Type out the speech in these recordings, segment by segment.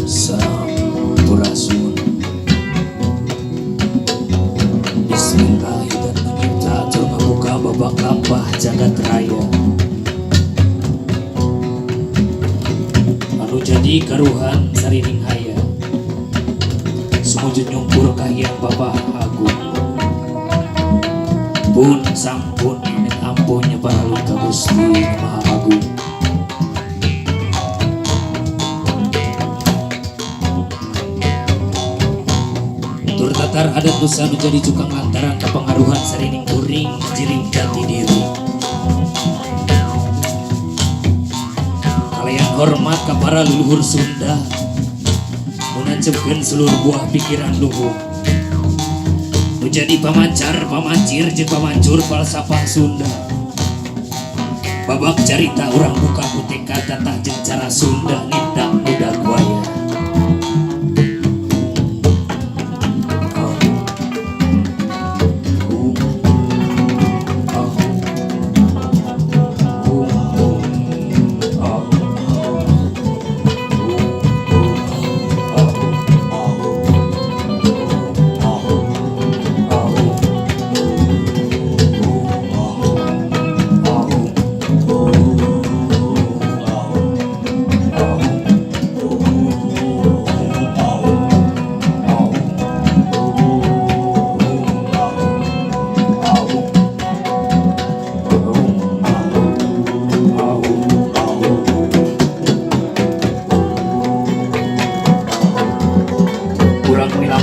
Sampurasun. Bismillahirrahmanirrahim. Atur membuka babak lampah jagat raya. Anu jadi karuhan sarining haya. Sumujud nyungkur kahiyang Bapak Agung. Pun sampun amit ampunnya para luka Gusti Maha Agung. Tur tatar adat dosa nu jadi cukang lantaran kapengaruhan sarining kuring jiring jati diri. Kalian hormat ka para leluhur Sunda munancepkeun seluruh buah pikiran luhur. Nu jadi pamancar, pamancir jeung pamancur falsafah Sunda. Babak carita urang buka puteka tatah jeung cara Sunda nindak budak buaya.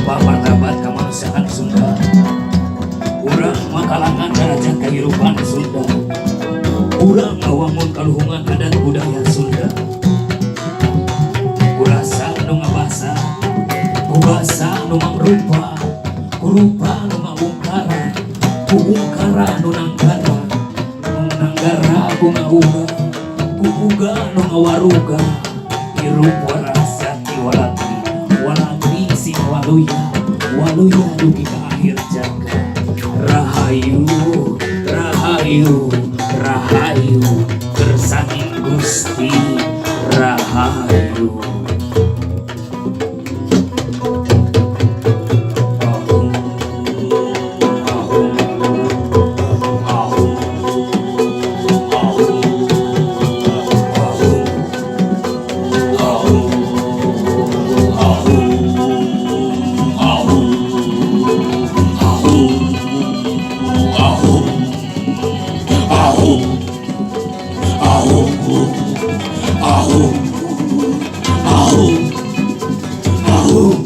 Martabat kemanusiaan Sunda, urang makalangan derajat kehidupan Sunda, urang ngawangun kaluhungan adat budaya Sunda. Kurasa nu ngabasa, kubasa nu mangrupa, kurupa nu ngabungkara, kubungkara nu nanggara, ku ngauga, kuuga nu ngawaruga, hirup warasati walati, walati si waluya. Waluya dugi ka akhir jaga. Rahayu, rahayu, rahayu, kersangin Gusti rahayu. Ahu, ahu, ahu.